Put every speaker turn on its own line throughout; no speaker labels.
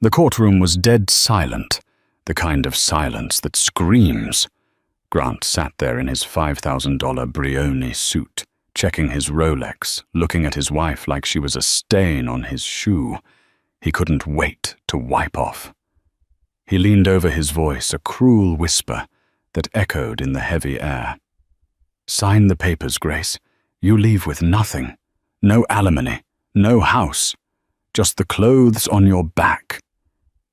The courtroom was dead silent, the kind of silence that screams. Grant sat there in his $5,000 Brioni suit, checking his Rolex, looking at his wife like she was a stain on his shoe. He couldn't wait to wipe off. He leaned over his voice, a cruel whisper that echoed in the heavy air. "Sign the papers, Grace. You leave with nothing. No alimony, no house. Just the clothes on your back.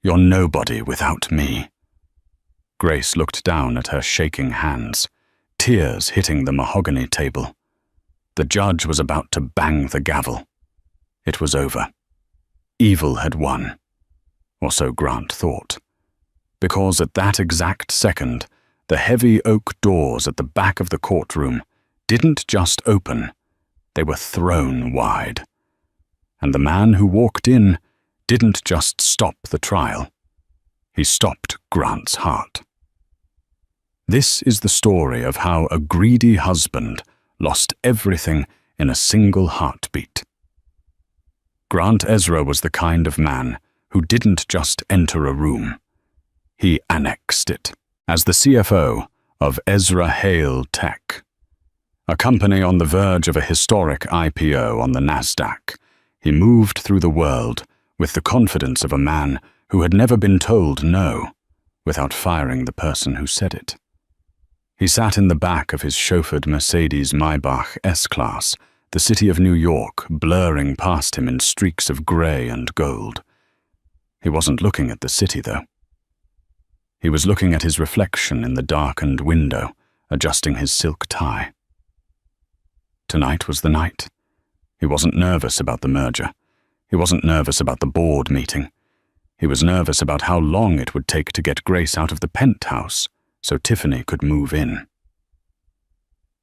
You're nobody without me." Grace looked down at her shaking hands, tears hitting the mahogany table. The judge was about to bang the gavel. It was over. Evil had won, or so Grant thought, because at that exact second, the heavy oak doors at the back of the courtroom didn't just open, they were thrown wide. And the man who walked in didn't just stop the trial. He stopped Grant's heart. This is the story of how a greedy husband lost everything in a single heartbeat. Grant Ezra was the kind of man who didn't just enter a room. He annexed it. As the CFO of Ezra Hale Tech, a company on the verge of a historic IPO on the NASDAQ, he moved through the world with the confidence of a man who had never been told no without firing the person who said it. He sat in the back of his chauffeured Mercedes Maybach S-Class, the city of New York blurring past him in streaks of grey and gold. He wasn't looking at the city, though. He was looking at his reflection in the darkened window, adjusting his silk tie. Tonight was the night. He wasn't nervous about the merger. He wasn't nervous about the board meeting. He was nervous about how long it would take to get Grace out of the penthouse so Tiffany could move in.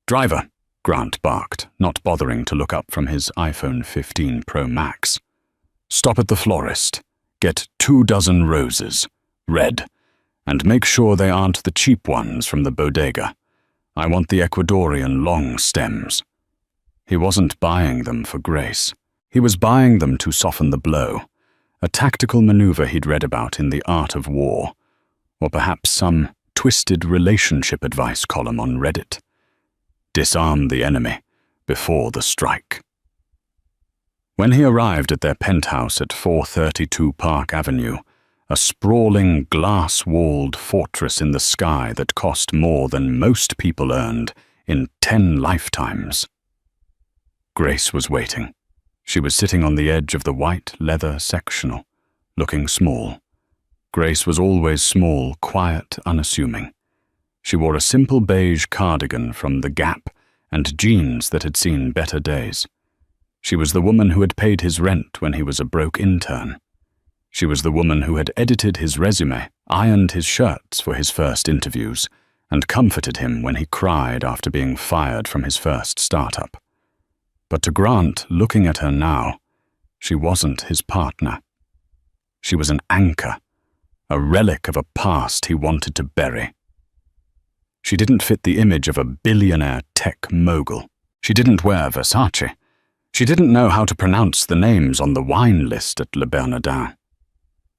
"Driver," Grant barked, not bothering to look up from his iPhone 15 Pro Max. "Stop at the florist. Get 24 roses, red, and make sure they aren't the cheap ones from the bodega. I want the Ecuadorian long stems." He wasn't buying them for Grace. He was buying them to soften the blow, a tactical maneuver he'd read about in The Art of War, or perhaps some twisted relationship advice column on Reddit. Disarm the enemy before the strike. When he arrived at their penthouse at 432 Park Avenue, a sprawling, glass-walled fortress in the sky that cost more than most people earned in 10 lifetimes. Grace was waiting. She was sitting on the edge of the white leather sectional, looking small. Grace was always small, quiet, unassuming. She wore a simple beige cardigan from The Gap and jeans that had seen better days. She was the woman who had paid his rent when he was a broke intern. She was the woman who had edited his resume, ironed his shirts for his first interviews, and comforted him when he cried after being fired from his first startup. But to Grant, looking at her now, she wasn't his partner. She was an anchor, a relic of a past he wanted to bury. She didn't fit the image of a billionaire tech mogul. She didn't wear Versace. She didn't know how to pronounce the names on the wine list at Le Bernardin.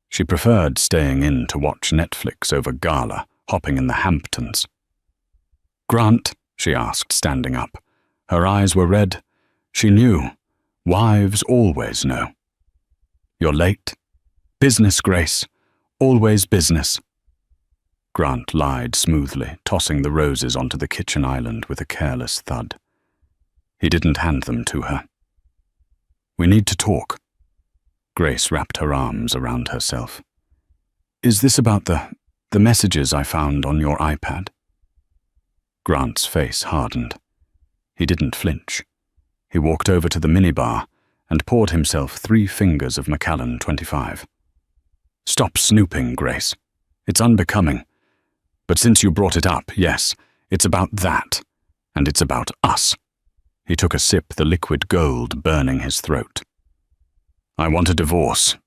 She preferred staying in to watch Netflix over gala, hopping in the Hamptons. "Grant?" she asked, standing up. Her eyes were red. She knew. Wives always know. "You're late?" "Business, Grace. Always business." Grant lied smoothly, tossing the roses onto the kitchen island with a careless thud. He didn't hand them to her. "We need to talk." Grace wrapped her arms around herself. "Is this about the messages I found on your iPad?" Grant's face hardened. He didn't flinch. He walked over to the minibar and poured himself 3 fingers of Macallan 25. "Stop snooping, Grace. It's unbecoming. But since you brought it up, yes, it's about that, and it's about us." He took a sip, the liquid gold burning his throat. "I want a divorce."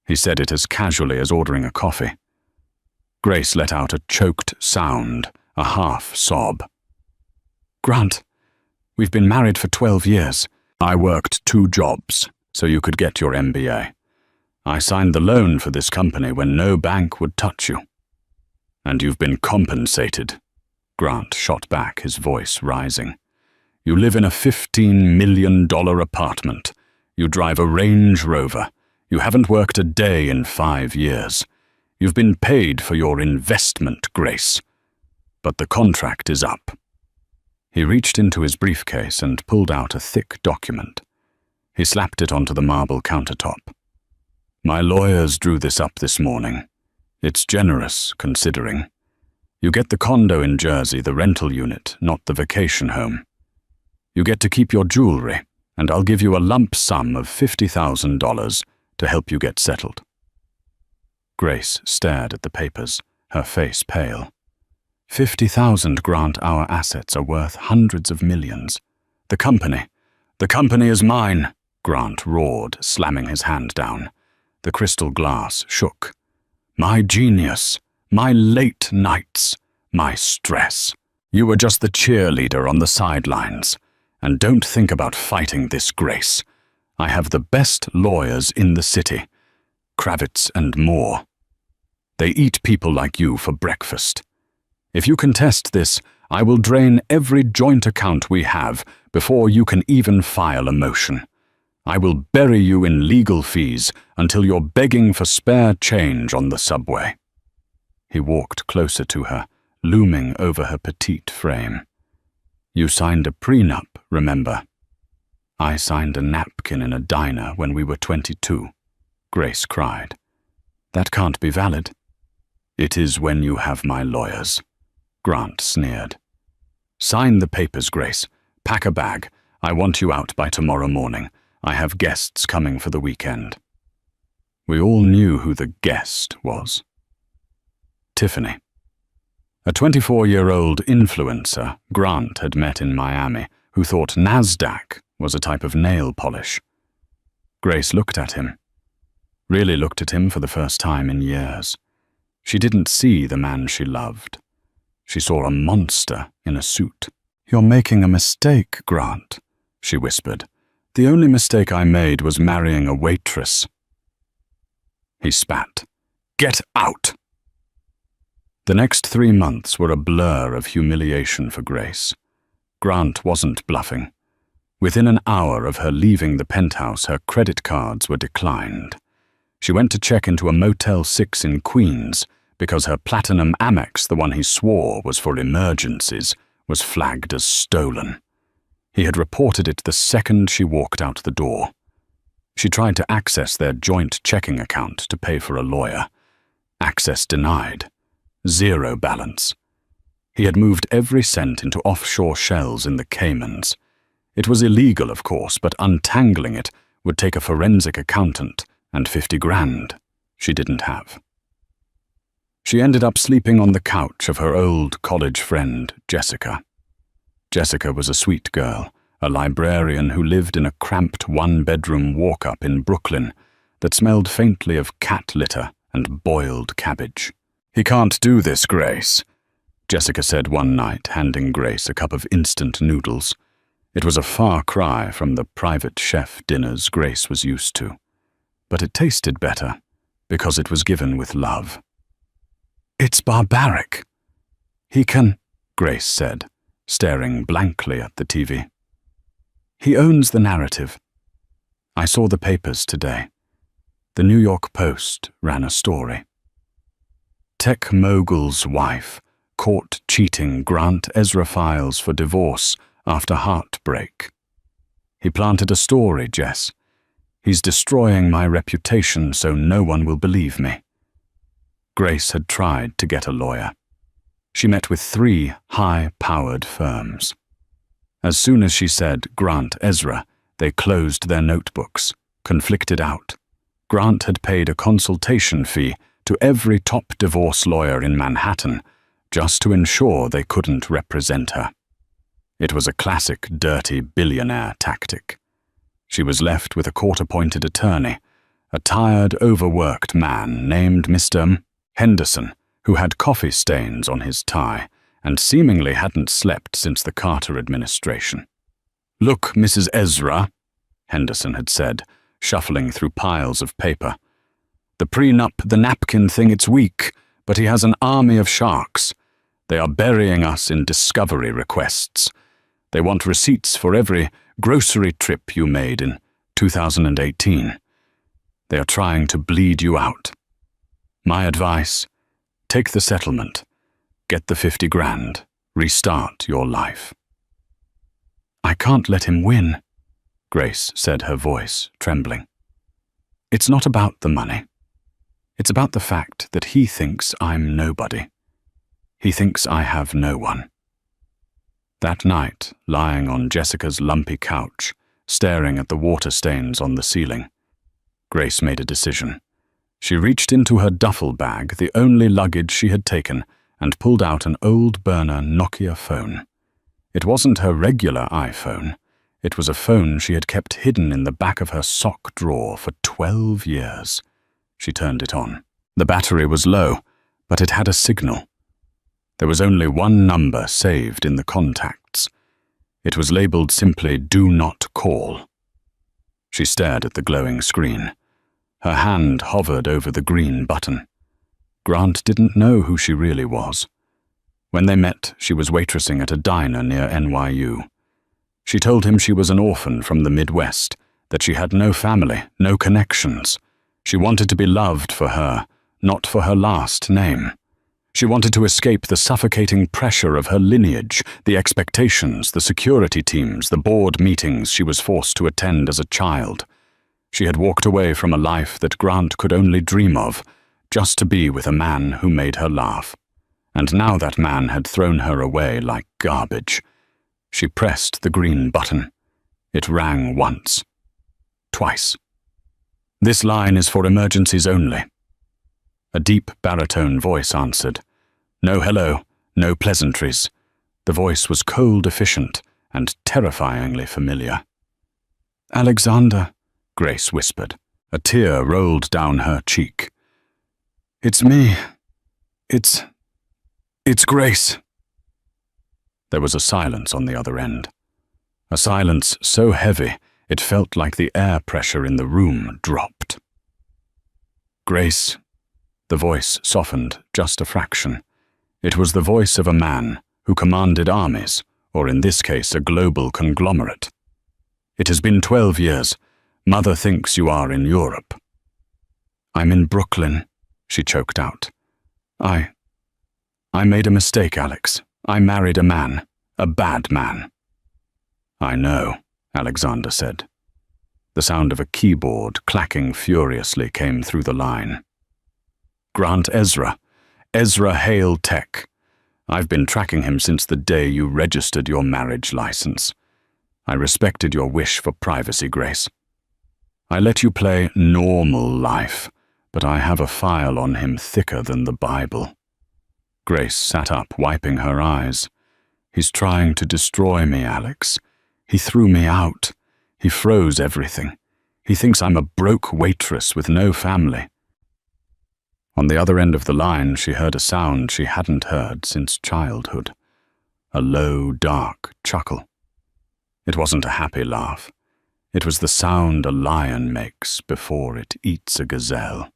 He said it as casually as ordering a coffee. Grace let out a choked sound, a half sob. "Grant, we've been married for 12 years. I worked 2 jobs, so you could get your MBA. I signed the loan for this company when no bank would touch you. And you've been compensated, Grant shot back, his voice rising. You live in a $15 million apartment. You drive a Range Rover. You haven't worked a day in 5 years. You've been paid for your investment, Grace. But the contract is up. He reached into his briefcase and pulled out a thick document. He slapped it onto the marble countertop. My lawyers drew this up this morning. It's generous, considering. You get the condo in Jersey, the rental unit, not the vacation home. You get to keep your jewelry, and I'll give you a lump sum of $50,000 to help you get settled. Grace stared at the papers, her face pale. 50,000, Grant, our assets are worth hundreds of millions. The company is mine, Grant roared, slamming his hand down. The crystal glass shook. My genius, my late nights, my stress. You were just the cheerleader on the sidelines. And don't think about fighting this, Grace. I have the best lawyers in the city. Kravitz and Moore. They eat people like you for breakfast. If you contest this, I will drain every joint account we have before you can even file a motion. I will bury you in legal fees until you're begging for spare change on the subway. He walked closer to her, looming over her petite frame. You signed a prenup, remember? I signed a napkin in a diner when we were 22, Grace cried. That can't be valid. It is when you have my lawyers, Grant sneered. Sign the papers, Grace. Pack a bag. I want you out by tomorrow morning. I have guests coming for the weekend. We all knew who the guest was. Tiffany. A 24-year-old influencer Grant had met in Miami who thought NASDAQ was a type of nail polish. Grace looked at him. Really looked at him for the first time in years. She didn't see the man she loved. She saw a monster in a suit. You're making a mistake, Grant, she whispered. The only mistake I made was marrying a waitress. He spat. Get out! The next 3 months were a blur of humiliation for Grace. Grant wasn't bluffing. Within an hour of her leaving the penthouse, her credit cards were declined. She went to check into a Motel 6 in Queens because her platinum Amex, the one he swore was for emergencies, was flagged as stolen. He had reported it the second she walked out the door. She tried to access their joint checking account to pay for a lawyer. Access denied. 0 balance. He had moved every cent into offshore shells in the Caymans. It was illegal, of course, but untangling it would take a forensic accountant and 50 grand she didn't have. She ended up sleeping on the couch of her old college friend, Jessica. Jessica was a sweet girl, a librarian who lived in a cramped one-bedroom walk-up in Brooklyn that smelled faintly of cat litter and boiled cabbage. He can't do this, Grace, Jessica said one night, handing Grace a cup of instant noodles. It was a far cry from the private chef dinners Grace was used to, but it tasted better because it was given with love. It's barbaric. He can, Grace said, staring blankly at the TV. He owns the narrative. I saw the papers today. The New York Post ran a story. Tech mogul's wife caught cheating, Grant Ezra files for divorce after heartbreak. He planted a story, Jess. He's destroying my reputation so no one will believe me. Grace had tried to get a lawyer. She met with 3 high-powered firms. As soon as she said Grant Ezra, they closed their notebooks, conflicted out. Grant had paid a consultation fee to every top divorce lawyer in Manhattan just to ensure they couldn't represent her. It was a classic dirty billionaire tactic. She was left with a court-appointed attorney, a tired, overworked man named Mr. Henderson, who had coffee stains on his tie and seemingly hadn't slept since the Carter administration. Look, Mrs. Ezra, Henderson had said, shuffling through piles of paper, The prenup, the napkin thing, it's weak, but he has an army of sharks. They are burying us in discovery requests. They want receipts for every grocery trip you made in 2018. They are trying to bleed you out. My advice, take the settlement, get the 50 grand, restart your life. I can't let him win, Grace said, her voice trembling. It's not about the money. It's about the fact that he thinks I'm nobody. He thinks I have no one. That night, lying on Jessica's lumpy couch, staring at the water stains on the ceiling, Grace made a decision. She reached into her duffel bag, the only luggage she had taken, and pulled out an old burner Nokia phone. It wasn't her regular iPhone. It was a phone she had kept hidden in the back of her sock drawer for 12 years. She turned it on. The battery was low, but it had a signal. There was only one number saved in the contacts. It was labeled simply "Do Not Call." She stared at the glowing screen. Her hand hovered over the green button. Grant didn't know who she really was. When they met, she was waitressing at a diner near NYU. She told him she was an orphan from the Midwest, that she had no family, no connections. She wanted to be loved for her, not for her last name. She wanted to escape the suffocating pressure of her lineage, the expectations, the security teams, the board meetings she was forced to attend as a child. She had walked away from a life that Grant could only dream of, just to be with a man who made her laugh. And now that man had thrown her away like garbage. She pressed the green button. It rang once. Twice. "This line is for emergencies only." A deep baritone voice answered. No hello, no pleasantries. The voice was cold, efficient, and terrifyingly familiar. "Alexander," Grace whispered. A tear rolled down her cheek. "It's me. It's Grace." There was a silence on the other end. A silence so heavy it felt like the air pressure in the room dropped. "Grace." The voice softened just a fraction. It was the voice of a man who commanded armies, or in this case a global conglomerate. "It has been 12 years. Mother thinks you are in Europe." "I'm in Brooklyn," she choked out. I made a mistake, Alex. I married a man, a bad man." "I know," Alexander said. The sound of a keyboard clacking furiously came through the line. "Grant Ezra Hale Tech. I've been tracking him since the day you registered your marriage license. I respected your wish for privacy, Grace. I let you play normal life, but I have a file on him thicker than the Bible." Grace sat up, wiping her eyes. "He's trying to destroy me, Alex. He threw me out. He froze everything. He thinks I'm a broke waitress with no family." On the other end of the line, she heard a sound she hadn't heard since childhood. A low, dark chuckle. It wasn't a happy laugh. It was the sound a lion makes before it eats a gazelle.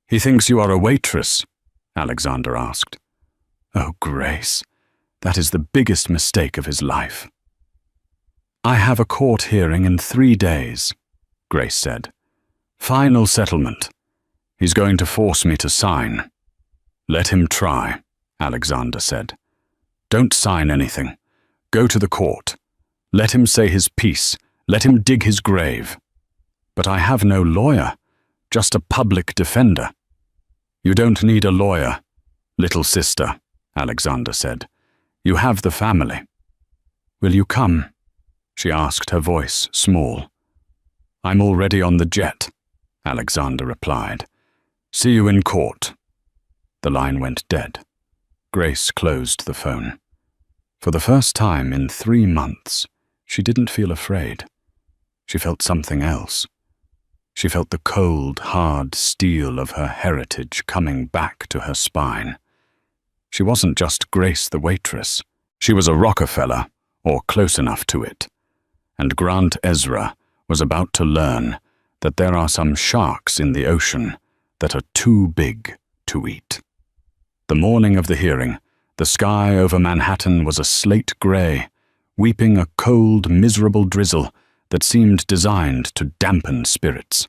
"He thinks you are a waitress?" Alexander asked. "Oh, Grace, that is the biggest mistake of his life." "I have a court hearing in 3 days," Grace said. "Final settlement. He's going to force me to sign." "Let him try," Alexander said. "Don't sign anything. Go to the court. Let him say his piece. Let him dig his grave." "But I have no lawyer, just a public defender." "You don't need a lawyer, little sister," Alexander said. "You have the family." "Will you come?" she asked, her voice small. "I'm already on the jet," Alexander replied. "See you in court." The line went dead. Grace closed the phone. For the first time in 3 months, she didn't feel afraid. She felt something else. She felt the cold, hard steel of her heritage coming back to her spine. She wasn't just Grace the waitress. She was a Rockefeller, or close enough to it. And Grant Ezra was about to learn that there are some sharks in the ocean that are too big to eat. The morning of the hearing, the sky over Manhattan was a slate gray, weeping a cold, miserable drizzle that seemed designed to dampen spirits.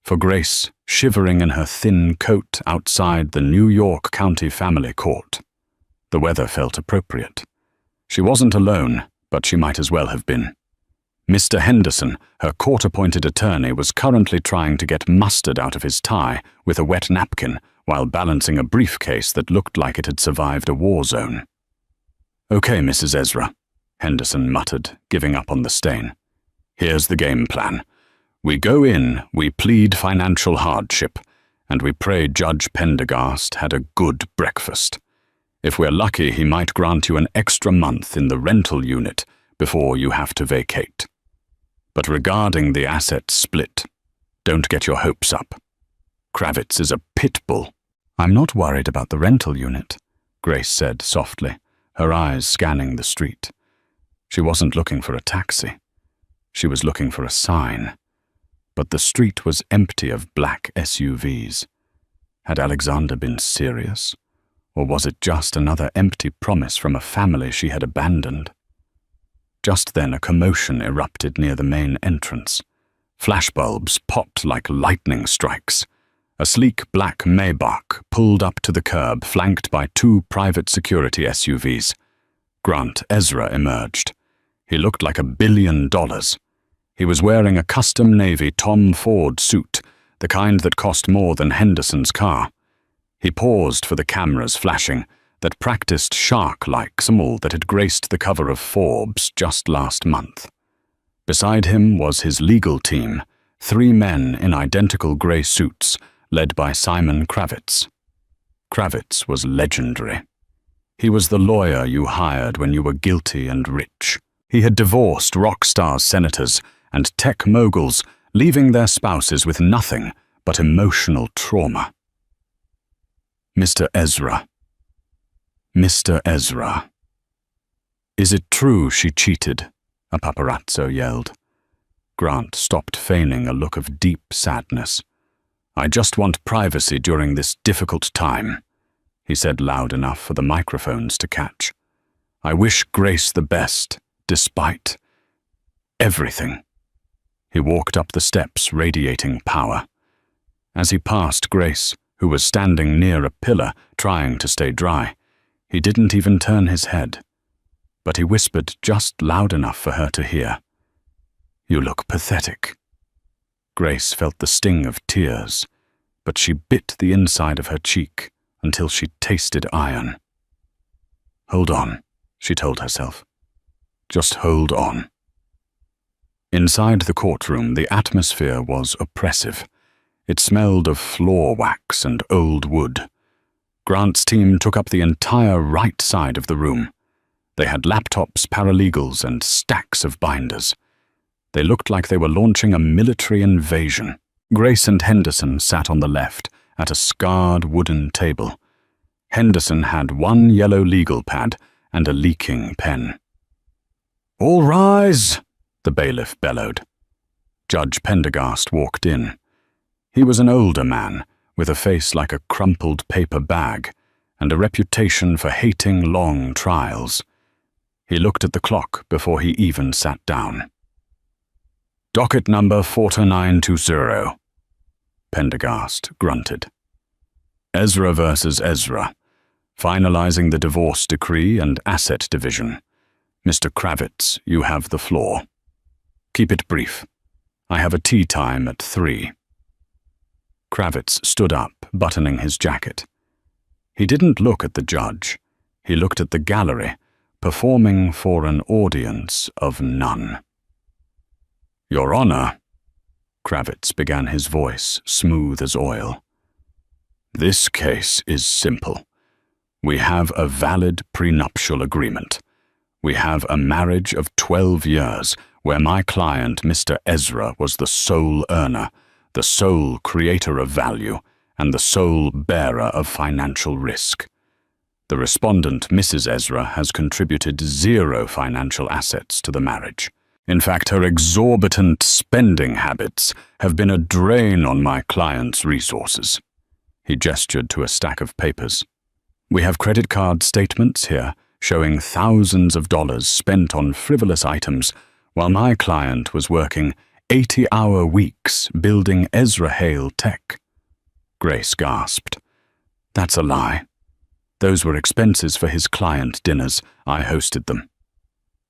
For Grace, shivering in her thin coat outside the New York County Family Court, the weather felt appropriate. She wasn't alone, but she might as well have been. Mr. Henderson, her court-appointed attorney, was currently trying to get mustard out of his tie with a wet napkin while balancing a briefcase that looked like it had survived a war zone. "Okay, Mrs. Ezra," Henderson muttered, giving up on the stain. "Here's the game plan. We go in, we plead financial hardship, and we pray Judge Pendergast had a good breakfast. If we're lucky, he might grant you an extra month in the rental unit before you have to vacate. But regarding the asset split, don't get your hopes up. Kravitz is a pit bull." "I'm not worried about the rental unit," Grace said softly, her eyes scanning the street. She wasn't looking for a taxi. She was looking for a sign. But the street was empty of black SUVs. Had Alexander been serious? Or was it just another empty promise from a family she had abandoned? Just then a commotion erupted near the main entrance. Flashbulbs popped like lightning strikes. A sleek black Maybach pulled up to the curb, flanked by two private security SUVs. Grant Ezra emerged. He looked like $1 billion. He was wearing a custom Navy Tom Ford suit, the kind that cost more than Henderson's car. He paused for the cameras flashing, that practiced shark-like small that had graced the cover of Forbes just last month. Beside him was his legal team, 3 men in identical grey suits, led by Simon Kravitz. Kravitz was legendary. He was the lawyer you hired when you were guilty and rich. He had divorced rock star senators and tech moguls, leaving their spouses with nothing but emotional trauma. "Mr. Ezra. Mr. Ezra." "Is it true she cheated?" a paparazzo yelled. Grant stopped feigning a look of deep sadness. "I just want privacy during this difficult time," he said loud enough for the microphones to catch. "I wish Grace the best, despite everything." He walked up the steps, radiating power. As he passed Grace, who was standing near a pillar, trying to stay dry, he didn't even turn his head. But he whispered just loud enough for her to hear. "You look pathetic." Grace felt the sting of tears, but she bit the inside of her cheek until she tasted iron. "Hold on," she told herself. "Just hold on." Inside the courtroom, the atmosphere was oppressive. It smelled of floor wax and old wood. Grant's team took up the entire right side of the room. They had laptops, paralegals, and stacks of binders. They looked like they were launching a military invasion. Grace and Henderson sat on the left, at a scarred wooden table. Henderson had one yellow legal pad and a leaking pen. "All rise!" the bailiff bellowed. Judge Pendergast walked in. He was an older man, with a face like a crumpled paper bag, and a reputation for hating long trials. He looked at the clock before he even sat down. "Docket number 4920, Pendergast grunted. "Ezra versus Ezra, finalizing the divorce decree and asset division. Mr. Kravitz, you have the floor. Keep it brief. I have a tea time at 3. Kravitz stood up, buttoning his jacket. He didn't look at the judge. He looked at the gallery, performing for an audience of none. "Your Honor," Kravitz began, his voice smooth as oil. "This case is simple. We have a valid prenuptial agreement. We have a marriage of 12 years where my client, Mr. Ezra, was the sole earner, the sole creator of value, and the sole bearer of financial risk. The respondent, Mrs. Ezra, has contributed 0 financial assets to the marriage. In fact, her exorbitant spending habits have been a drain on my client's resources. He gestured to a stack of papers. We have credit card statements here showing thousands of dollars spent on frivolous items while my client was working 80-hour weeks building Ezra Hale tech. Grace gasped. That's a lie. Those were expenses for his client dinners. I hosted them.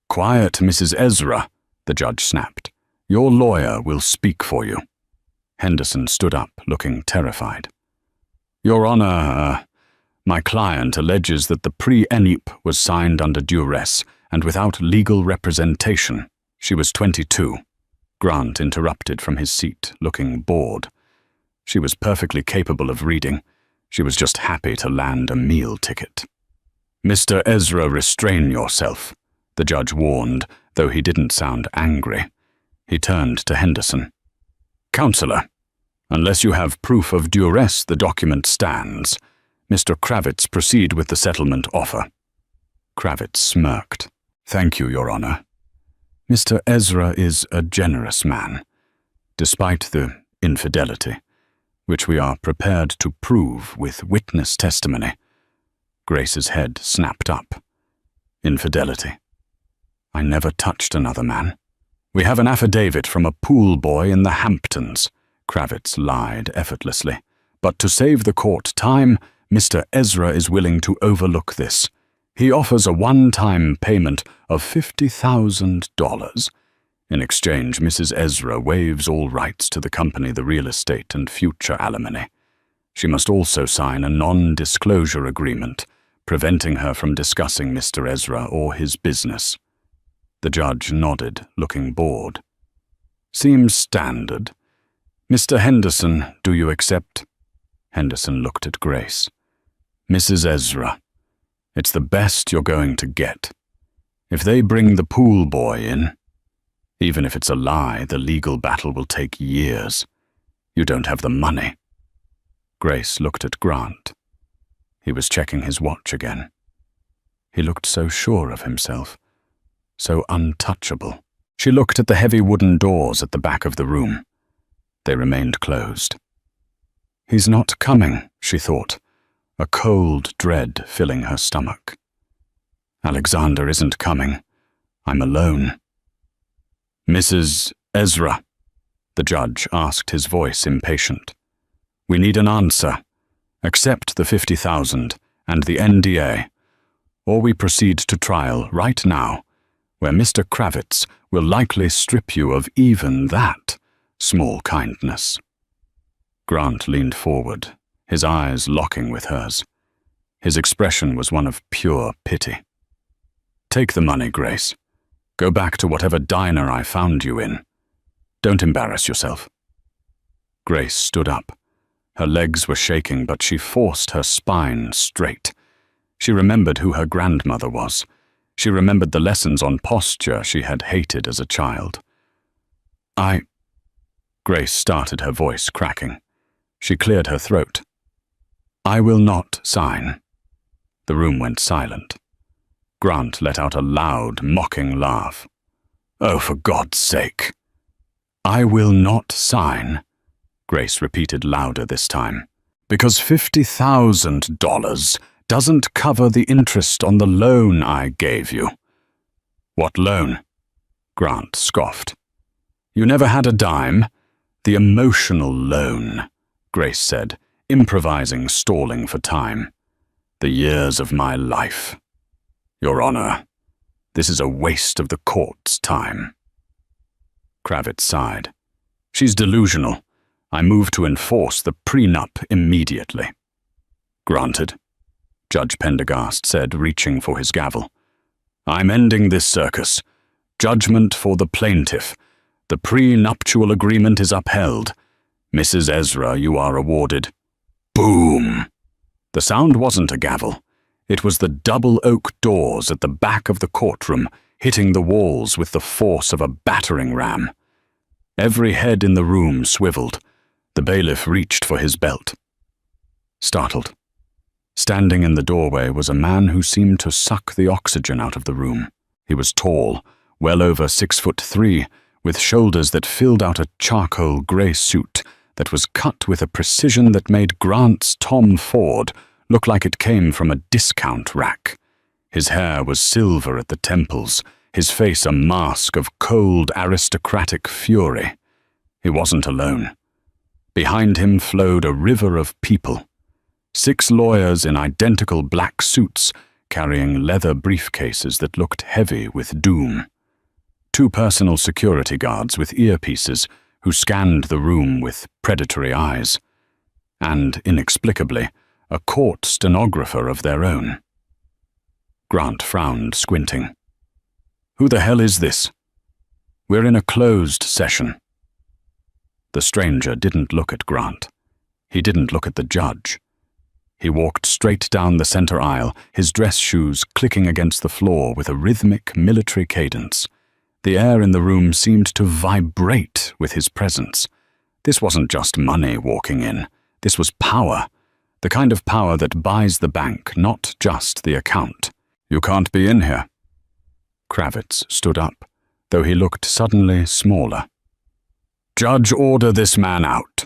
Quiet, Mrs. Ezra, the judge snapped. Your lawyer will speak for you. Henderson stood up, looking terrified. Your Honor, my client alleges that the pre-ENIP was signed under duress and without legal representation. She was 22. Grant interrupted from his seat, looking bored. She was perfectly capable of reading. She was just happy to land a meal ticket. Mr. Ezra, restrain yourself, the judge warned, though he didn't sound angry. He turned to Henderson. Counselor, unless you have proof of duress, the document stands. Mr. Kravitz, proceed with the settlement offer. Kravitz smirked. Thank you, Your Honor. Mr. Ezra is a generous man, despite the infidelity, which we are prepared to prove with witness testimony. Grace's head snapped up. Infidelity. I never touched another man. We have an affidavit from a pool boy in the Hamptons, Kravitz lied effortlessly. But to save the court time, Mr. Ezra is willing to overlook this. He offers a one-time payment of $50,000. In exchange, Mrs. Ezra waives all rights to the company, the real estate, and future alimony. She must also sign a non-disclosure agreement, preventing her from discussing Mr. Ezra or his business. The judge nodded, looking bored. Seems standard. Mr. Henderson, do you accept? Henderson looked at Grace. Mrs. Ezra, it's the best you're going to get. If they bring the pool boy in, even if it's a lie, the legal battle will take years. You don't have the money. Grace looked at Grant. He was checking his watch again. He looked so sure of himself, so untouchable. She looked at the heavy wooden doors at the back of the room. They remained closed. He's not coming, she thought, a cold dread filling her stomach. Alexander isn't coming. I'm alone. Mrs. Ezra, the judge asked, his voice impatient. We need an answer. Accept the $50,000 and the NDA, or we proceed to trial right now, where Mr. Kravitz will likely strip you of even that small kindness. Grant leaned forward, his eyes locking with hers. His expression was one of pure pity. Take the money, Grace. Go back to whatever diner I found you in. Don't embarrass yourself. Grace stood up. Her legs were shaking, but she forced her spine straight. She remembered who her grandmother was. She remembered the lessons on posture she had hated as a child. Grace started, her voice cracking. She cleared her throat. I will not sign. The room went silent. Grant let out a loud, mocking laugh. Oh, for God's sake. I will not sign, Grace repeated louder this time, because $50,000 doesn't cover the interest on the loan I gave you. What loan? Grant scoffed. You never had a dime. The emotional loan, Grace said, improvising, stalling for time. The years of my life. Your Honor, this is a waste of the court's time. Kravitz sighed. She's delusional. I move to enforce the prenup immediately. Granted, Judge Pendergast said, reaching for his gavel. I'm ending this circus. Judgment for the plaintiff. The prenuptial agreement is upheld. Mrs. Ezra, you are awarded. Boom! The sound wasn't a gavel. It was the double oak doors at the back of the courtroom, hitting the walls with the force of a battering ram. Every head in the room swiveled. The bailiff reached for his belt. Startled. Standing in the doorway was a man who seemed to suck the oxygen out of the room. He was tall, well over 6'3", with shoulders that filled out a charcoal grey suit that was cut with a precision that made Grant's Tom Ford look like it came from a discount rack. His hair was silver at the temples, his face a mask of cold aristocratic fury. He wasn't alone. Behind him flowed a river of people. 6 lawyers in identical black suits, carrying leather briefcases that looked heavy with doom. 2 personal security guards with earpieces who scanned the room with predatory eyes. And, inexplicably, a court stenographer of their own. Grant frowned, squinting. "Who the hell is this?" "We're in a closed session." The stranger didn't look at Grant. He didn't look at the judge. He walked straight down the center aisle, his dress shoes clicking against the floor with a rhythmic military cadence. The air in the room seemed to vibrate with his presence. This wasn't just money walking in. This was power. The kind of power that buys the bank, not just the account. "You can't be in here." Kravitz stood up, though he looked suddenly smaller. "Judge, order this man out."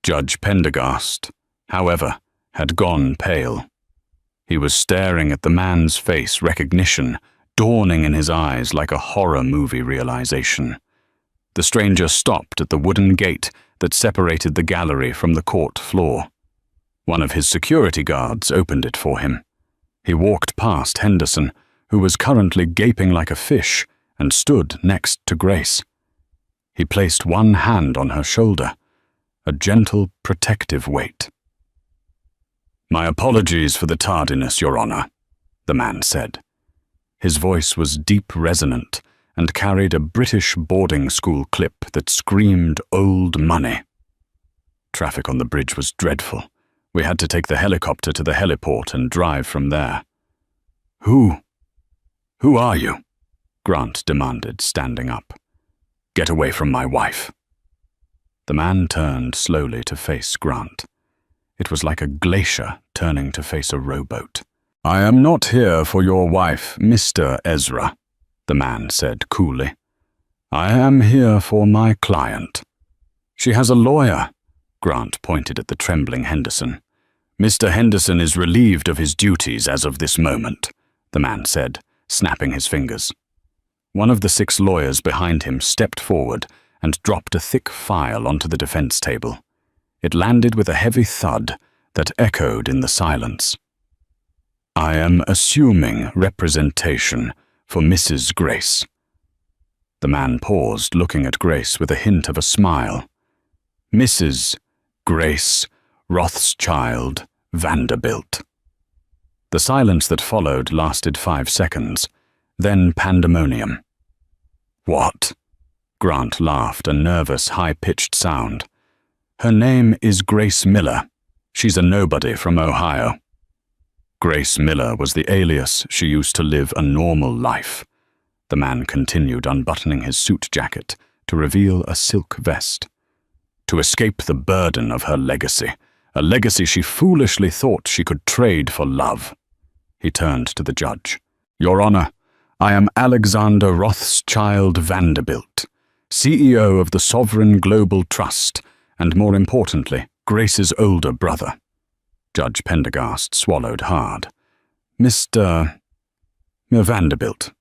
Judge Pendergast, however, had gone pale. He was staring at the man's face, recognition dawning in his eyes like a horror movie realization. The stranger stopped at the wooden gate that separated the gallery from the court floor. One of his security guards opened it for him. He walked past Henderson, who was currently gaping like a fish, and stood next to Grace. He placed one hand on her shoulder, a gentle, protective weight. "My apologies for the tardiness, Your Honor," the man said. His voice was deep resonant and carried a British boarding school clip that screamed old money. Traffic on the bridge was dreadful. We had to take the helicopter to the heliport and drive from there. Who are you?" Grant demanded, standing up. "Get away from my wife." The man turned slowly to face Grant. It was like a glacier turning to face a rowboat. "I am not here for your wife, Mr. Ezra," the man said coolly. "I am here for my client." "She has a lawyer," Grant pointed at the trembling Henderson. "Mr. Henderson is relieved of his duties as of this moment," the man said, snapping his fingers. One of the 6 lawyers behind him stepped forward and dropped a thick file onto the defense table. It landed with a heavy thud that echoed in the silence. "I am assuming representation for Mrs. Grace." The man paused, looking at Grace with a hint of a smile. "Mrs. Grace Rothschild Vanderbilt." The silence that followed lasted 5 seconds, then pandemonium. "What?" Grant laughed, a nervous, high-pitched sound. "Her name is Grace Miller. She's a nobody from Ohio." Grace Miller was the alias she used to live a normal life. The man continued, unbuttoning his suit jacket to reveal a silk vest. To escape the burden of her legacy, a legacy she foolishly thought she could trade for love. He turned to the judge. "Your Honor, I am Alexander Rothschild Vanderbilt, CEO of the Sovereign Global Trust, and more importantly, Grace's older brother." Judge Pendergast swallowed hard. Mr. Vanderbilt,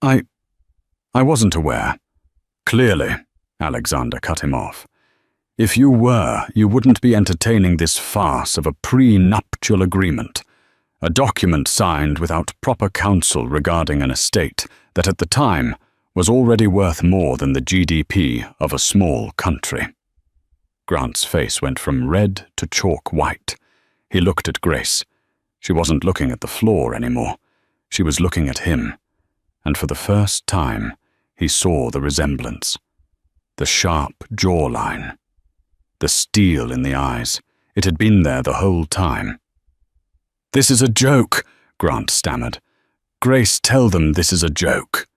I wasn't aware." "Clearly," Alexander cut him off. "If you were, you wouldn't be entertaining this farce of a pre-nuptial agreement, a document signed without proper counsel regarding an estate that at the time was already worth more than the GDP of a small country." Grant's face went from red to chalk white. He looked at Grace. She wasn't looking at the floor anymore. She was looking at him. And for the first time, he saw the resemblance. The sharp jawline. The steel in the eyes. It had been there the whole time. "This is a joke," Grant stammered. "Grace, tell them this is a joke."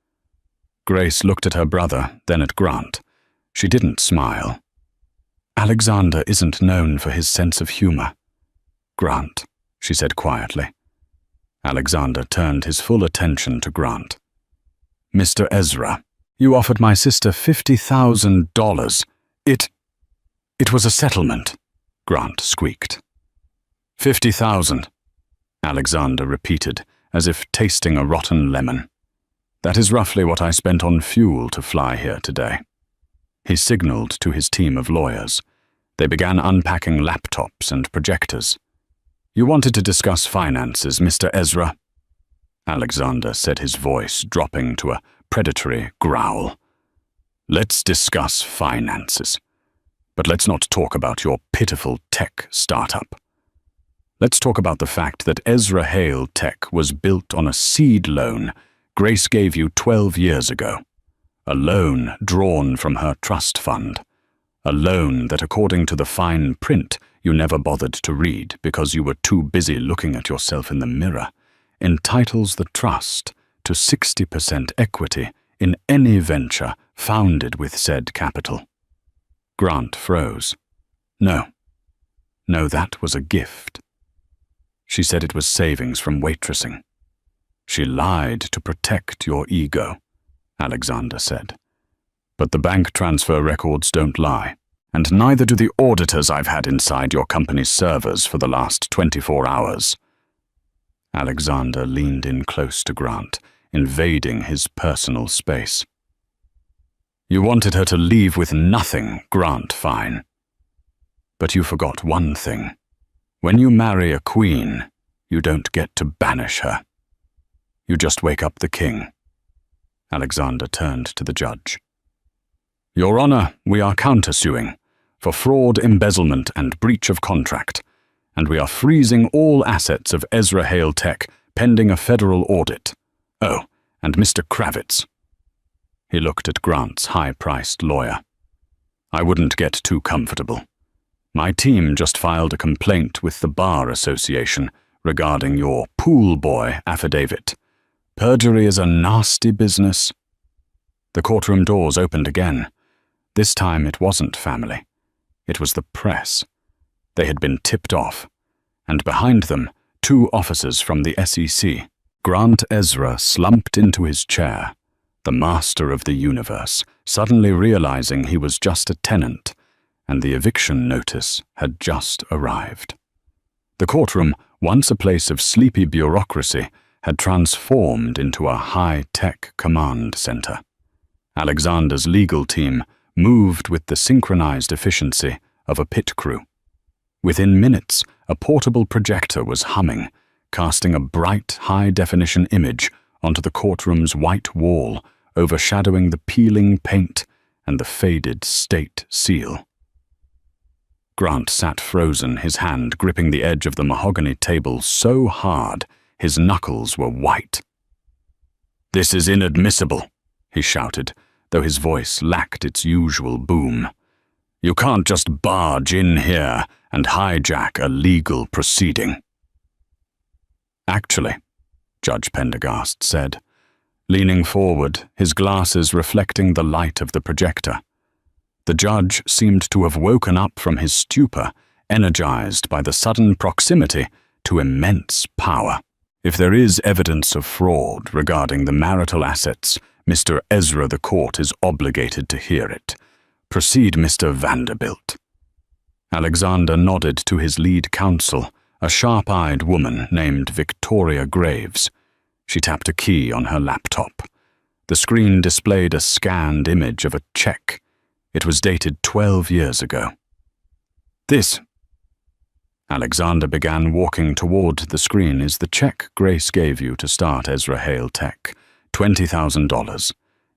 Grace looked at her brother, then at Grant. She didn't smile. "Alexander isn't known for his sense of humor." "Grant," she said quietly. Alexander turned his full attention to Grant. Mr. Ezra, you offered my sister $50,000. It was a settlement, Grant squeaked. 50,000, Alexander repeated, as if tasting a rotten lemon. That is roughly what I spent on fuel to fly here today. He signaled to his team of lawyers. They began unpacking laptops and projectors. You wanted to discuss finances, Mr. Ezra? Alexander said, his voice dropping to a predatory growl. Let's discuss finances. But let's not talk about your pitiful tech startup. Let's talk about the fact that Ezra Hale Tech was built on a seed loan Grace gave you 12 years ago. A loan drawn from her trust fund. A loan that, according to the fine print you never bothered to read because you were too busy looking at yourself in the mirror, entitles the trust to 60% equity in any venture founded with said capital. Grant froze. No, that was a gift. She said it was savings from waitressing. She lied to protect your ego, Alexander said. But the bank transfer records don't lie, and neither do the auditors I've had inside your company's servers for the last 24 hours. Alexander leaned in close to Grant, invading his personal space. You wanted her to leave with nothing, Grant Fine. But you forgot one thing. When you marry a queen, you don't get to banish her. You just wake up the king. Alexander turned to the judge. Your Honor, we are countersuing for fraud, embezzlement, and breach of contract, and we are freezing all assets of Ezra Hale Tech pending a federal audit. Oh, and Mr. Kravitz. He looked at Grant's high-priced lawyer. I wouldn't get too comfortable. My team just filed a complaint with the Bar Association regarding your pool boy affidavit. Perjury is a nasty business. The courtroom doors opened again. This time it wasn't family. It was the press. They had been tipped off, and behind them, 2 officers from the SEC. Grant Ezra slumped into his chair, the master of the universe, suddenly realizing he was just a tenant, and the eviction notice had just arrived. The courtroom, once a place of sleepy bureaucracy, had transformed into a high-tech command center. Alexander's legal team moved with the synchronized efficiency of a pit crew. Within minutes, a portable projector was humming, casting a bright, high-definition image onto the courtroom's white wall, overshadowing the peeling paint and the faded state seal. Grant sat frozen, his hand gripping the edge of the mahogany table so hard his knuckles were white. This is inadmissible, he shouted, though his voice lacked its usual boom. You can't just barge in here and hijack a legal proceeding. Actually, Judge Pendergast said, leaning forward, his glasses reflecting the light of the projector. The judge seemed to have woken up from his stupor, energized by the sudden proximity to immense power. If there is evidence of fraud regarding the marital assets, Mr. Ezra, the court is obligated to hear it. Proceed, Mr. Vanderbilt. Alexander nodded to his lead counsel, a sharp-eyed woman named Victoria Graves. She tapped a key on her laptop. The screen displayed a scanned image of a check. It was dated 12 years ago. This, Alexander began walking toward the screen, is the check Grace gave you to start Ezra Hale Tech. $20,000.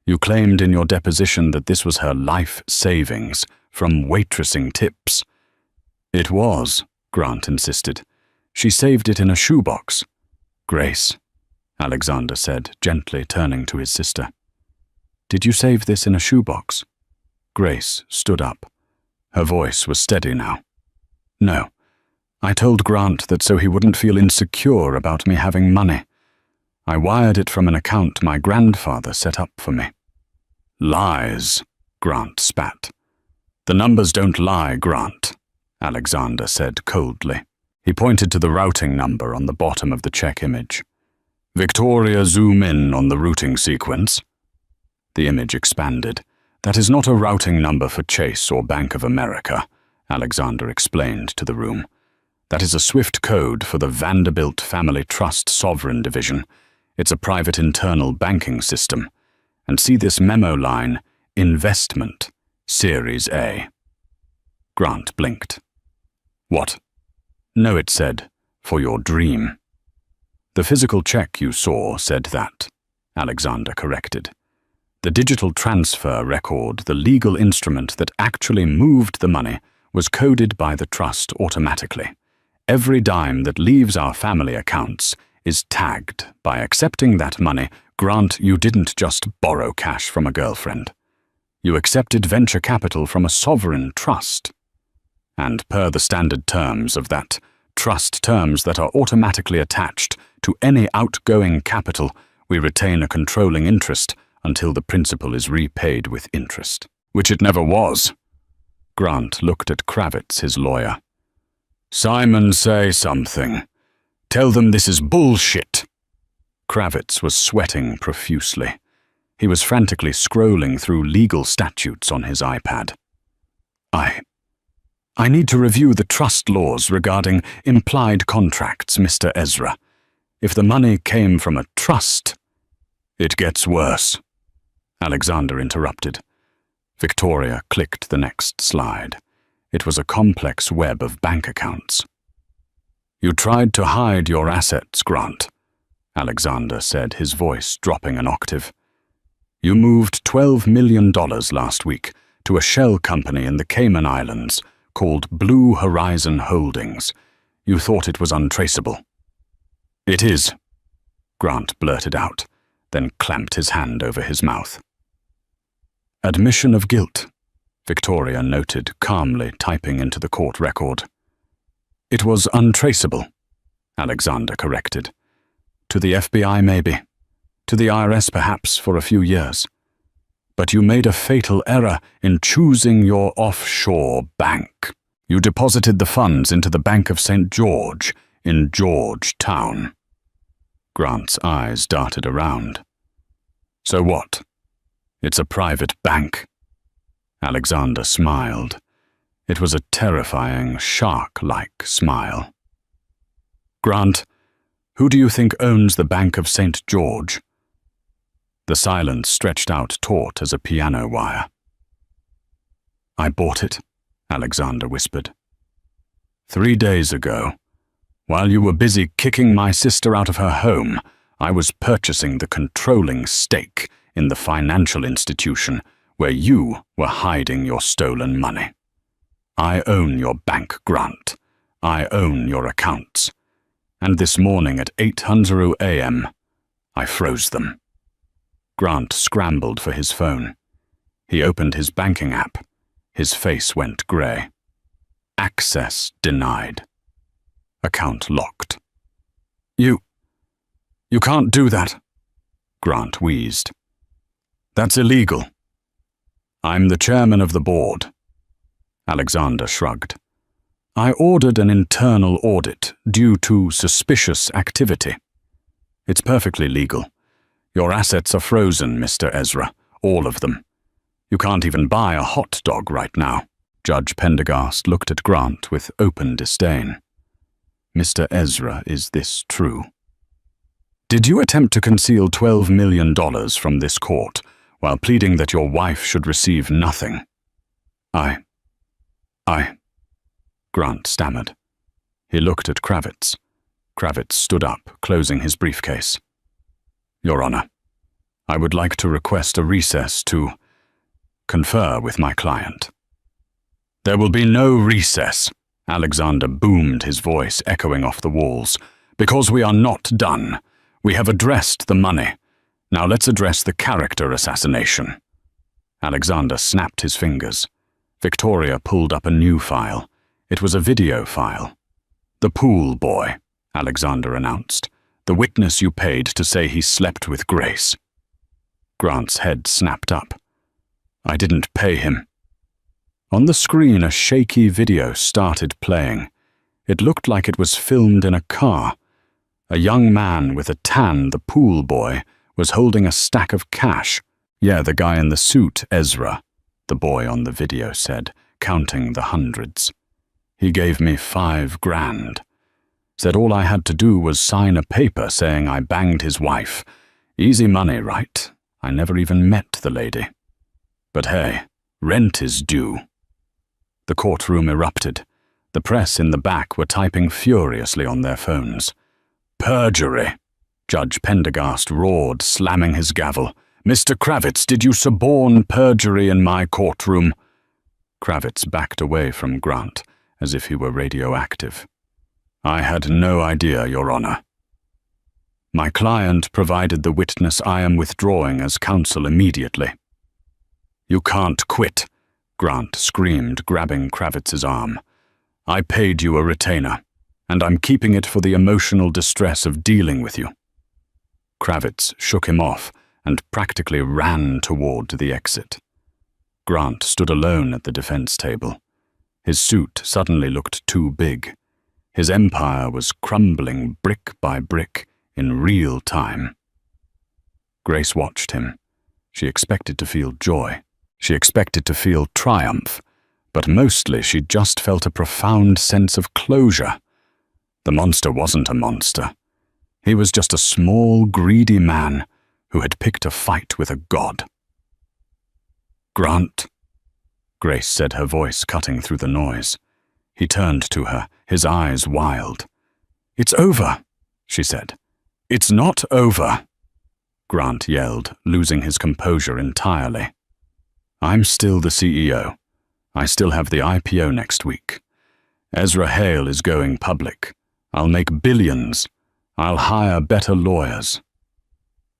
You claimed in your deposition that this was her life savings from waitressing tips. It was, Grant insisted. She saved it in a shoebox. Grace, Alexander said, gently turning to his sister. Did you save this in a shoebox? Grace stood up. Her voice was steady now. No. I told Grant that so he wouldn't feel insecure about me having money. I wired it from an account my grandfather set up for me. Lies, Grant spat. The numbers don't lie, Grant, Alexander said coldly. He pointed to the routing number on the bottom of the check image. Victoria, zoom in on the routing sequence. The image expanded. "That is not a routing number for Chase or Bank of America," Alexander explained to the room. "That is a SWIFT code for the Vanderbilt Family Trust Sovereign Division. It's a private internal banking system. And see this memo line, Investment, Series A." Grant blinked. "What?" "No," it said, "for your dream." "The physical check you saw said that," Alexander corrected. "The digital transfer record, the legal instrument that actually moved the money, was coded by the trust automatically. Every dime that leaves our family accounts is tagged. By accepting that money, Grant, you didn't just borrow cash from a girlfriend. You accepted venture capital from a sovereign trust. And per the standard terms of that trust, terms that are automatically attached to any outgoing capital, we retain a controlling interest until the principal is repaid with interest." "Which it never was." Grant looked at Kravitz, his lawyer. "Simon, say something. Tell them this is bullshit." Kravitz was sweating profusely. He was frantically scrolling through legal statutes on his iPad. I need to review the trust laws regarding implied contracts, Mr. Ezra. If the money came from a trust—" "It gets worse," Alexander interrupted. Victoria clicked the next slide. It was a complex web of bank accounts. "You tried to hide your assets, Grant," Alexander said, his voice dropping an octave. "You moved $12 million last week to a shell company in the Cayman Islands called Blue Horizon Holdings. You thought it was untraceable." "It is," Grant blurted out, then clamped his hand over his mouth. "Admission of guilt," Victoria noted, calmly typing into the court record. "It was untraceable," Alexander corrected. "To the FBI, maybe. To the IRS, perhaps, for a few years. But you made a fatal error in choosing your offshore bank. You deposited the funds into the Bank of St. George in Georgetown." Grant's eyes darted around. "So what? It's a private bank?" Alexander smiled. It was a terrifying, shark-like smile. "Grant, who do you think owns the Bank of St. George?" The silence stretched out taut as a piano wire. "I bought it," Alexander whispered. 3 days ago, while you were busy kicking my sister out of her home, I was purchasing the controlling stake in the financial institution where you were hiding your stolen money. I own your bank, Grant. I own your accounts. And this morning at 8:00 a.m., I froze them." Grant scrambled for his phone. He opened his banking app. His face went grey. Access denied. Account locked. You can't do that," Grant wheezed. "That's illegal." "I'm the chairman of the board." Alexander shrugged. "I ordered an internal audit due to suspicious activity. It's perfectly legal. Your assets are frozen, Mr. Ezra, all of them. You can't even buy a hot dog right now." Judge Pendergast looked at Grant with open disdain. "Mr. Ezra, is this true? Did you attempt to conceal $12 million from this court while pleading that your wife should receive nothing?" I, Grant stammered. He looked at Kravitz. Kravitz stood up, closing his briefcase. "Your Honor, I would like to request a recess to confer with my client." "There will be no recess," Alexander boomed, his voice echoing off the walls, "because we are not done. We have addressed the money. Now let's address the character assassination." Alexander snapped his fingers. Victoria pulled up a new file. It was a video file. "The pool boy," Alexander announced. "The witness you paid to say he slept with Grace." Grant's head snapped up. "I didn't pay him." On the screen, a shaky video started playing. It looked like it was filmed in a car. A young man with a tan, the pool boy, was holding a stack of cash. Yeah, the guy in the suit, Ezra, the boy on the video said, counting the hundreds. He gave me $5,000. Said all I had to do was sign a paper saying I banged his wife. Easy money, right? I never even met the lady. But hey, rent is due. The courtroom erupted. The press in the back were typing furiously on their phones. Perjury! Judge Pendergast roared, slamming his gavel. Mr. Kravitz, did you suborn perjury in my courtroom? Kravitz backed away from Grant, as if he were radioactive. I had no idea, Your Honor. My client provided the witness I am withdrawing as counsel immediately. You can't quit, Grant screamed, grabbing Kravitz's arm. I paid you a retainer, and I'm keeping it for the emotional distress of dealing with you. Kravitz shook him off and practically ran toward the exit. Grant stood alone at the defense table. His suit suddenly looked too big. His empire was crumbling brick by brick in real time. Grace watched him. She expected to feel joy. She expected to feel triumph, but mostly she just felt a profound sense of closure. The monster wasn't a monster. He was just a small, greedy man who had picked a fight with a god. Grant, Grace said, her voice cutting through the noise. He turned to her, his eyes wild. It's over, she said. It's not over, Grant yelled, losing his composure entirely. I'm still the CEO. I still have the IPO next week. Ezra Hale is going public. I'll make billions. I'll hire better lawyers.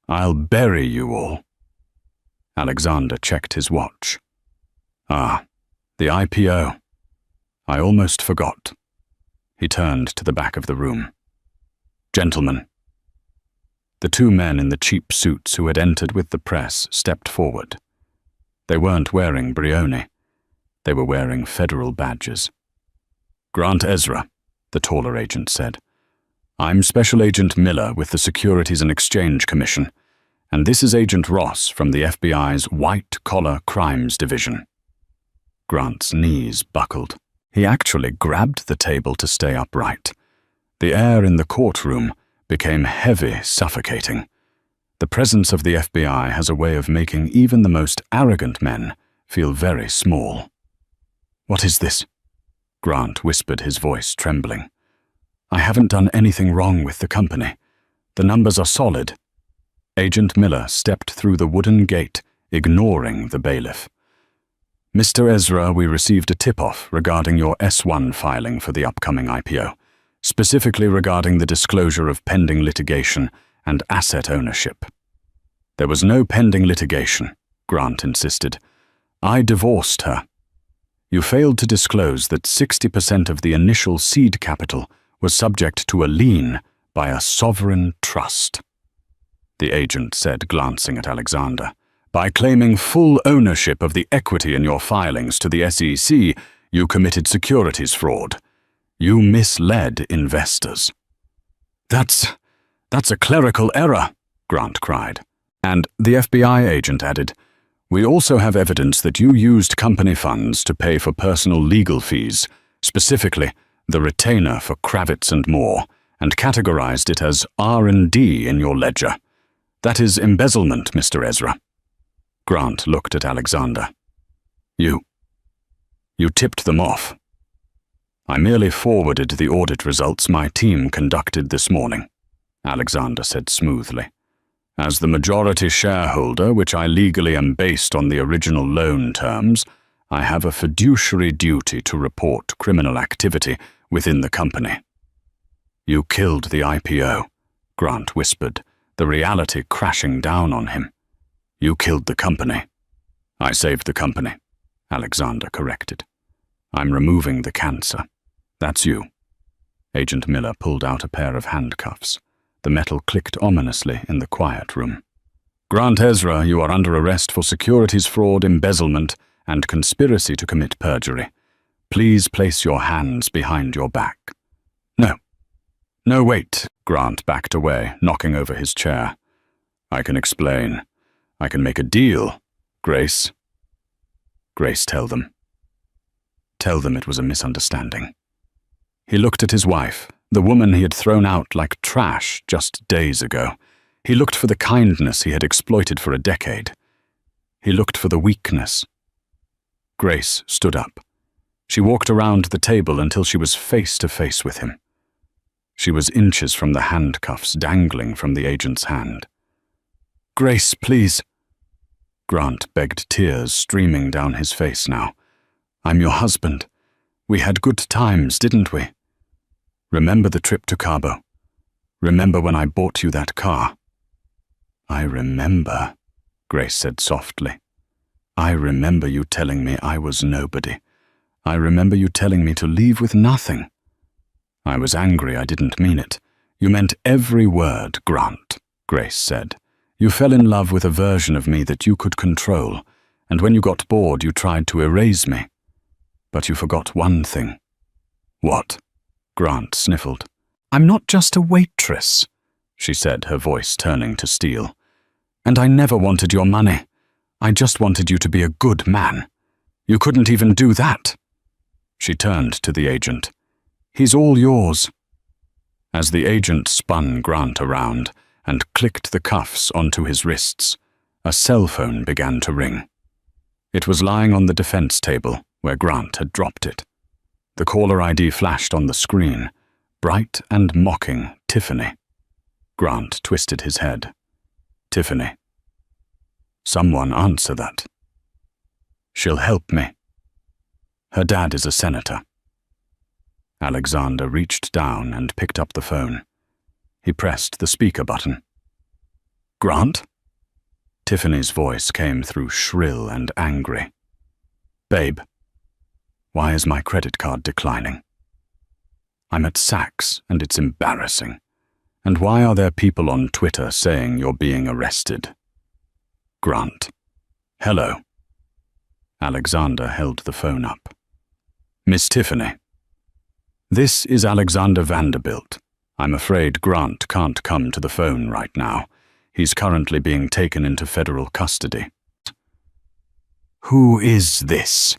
I'll bury you all. Alexander checked his watch. Ah, the IPO. I almost forgot. He turned to the back of the room. Gentlemen. The two men in the cheap suits who had entered with the press stepped forward. They weren't wearing Brioni. They were wearing federal badges. Grant Ezra, the taller agent said. I'm Special Agent Miller with the Securities and Exchange Commission, and this is Agent Ross from the FBI's White Collar Crimes Division. Grant's knees buckled. He actually grabbed the table to stay upright. The air in the courtroom became heavy, suffocating. The presence of the FBI has a way of making even the most arrogant men feel very small. What is this? Grant whispered, his voice trembling. I haven't done anything wrong with the company. The numbers are solid. Agent Miller stepped through the wooden gate, ignoring the bailiff. Mr. Ezra, we received a tip-off regarding your S1 filing for the upcoming IPO, specifically regarding the disclosure of pending litigation and asset ownership. There was no pending litigation, Grant insisted. I divorced her. You failed to disclose that 60% of the initial seed capital was subject to a lien by a sovereign trust. The agent said, glancing at Alexander. By claiming full ownership of the equity in your filings to the SEC, you committed securities fraud. You misled investors. That's a clerical error, Grant cried. And the FBI agent added, we also have evidence that you used company funds to pay for personal legal fees, specifically the retainer for Kravitz and Moore, and categorized it as R&D in your ledger. That is embezzlement, Mr. Ezra. Grant looked at Alexander. You tipped them off. I merely forwarded the audit results my team conducted this morning, Alexander said smoothly. As the majority shareholder, which I legally am based on the original loan terms, I have a fiduciary duty to report criminal activity within the company. You killed the IPO, Grant whispered, the reality crashing down on him. You killed the company. I saved the company, Alexander corrected. I'm removing the cancer. That's you. Agent Miller pulled out a pair of handcuffs. The metal clicked ominously in the quiet room. Grant Ezra, you are under arrest for securities fraud, embezzlement, and conspiracy to commit perjury. Please place your hands behind your back. No. No, wait. Grant backed away, knocking over his chair. I can explain. I can make a deal. Grace. Grace, tell them. Tell them it was a misunderstanding. He looked at his wife, the woman he had thrown out like trash just days ago. He looked for the kindness he had exploited for a decade. He looked for the weakness. Grace stood up. She walked around the table until she was face to face with him. She was inches from the handcuffs dangling from the agent's hand. Grace, please. Grant begged, tears streaming down his face now. I'm your husband. We had good times, didn't we? Remember the trip to Cabo? Remember when I bought you that car? I remember, Grace said softly. I remember you telling me I was nobody. I remember you telling me to leave with nothing. I was angry, I didn't mean it. You meant every word, Grant, Grace said. You fell in love with a version of me that you could control, and when you got bored you tried to erase me. But you forgot one thing. What? Grant sniffled. I'm not just a waitress, she said, her voice turning to steel. And I never wanted your money. I just wanted you to be a good man. You couldn't even do that. She turned to the agent. He's all yours. As the agent spun Grant around and clicked the cuffs onto his wrists, a cell phone began to ring. It was lying on the defense table where Grant had dropped it. The caller ID flashed on the screen, bright and mocking Tiffany. Grant twisted his head. Tiffany. Someone answer that. She'll help me. Her dad is a senator. Alexander reached down and picked up the phone. He pressed the speaker button. Grant? Tiffany's voice came through shrill and angry. Babe, why is my credit card declining? I'm at Saks and it's embarrassing. And why are there people on Twitter saying you're being arrested? Grant. Hello. Alexander held the phone up. Miss Tiffany. This is Alexander Vanderbilt. I'm afraid Grant can't come to the phone right now. He's currently being taken into federal custody. Who is this?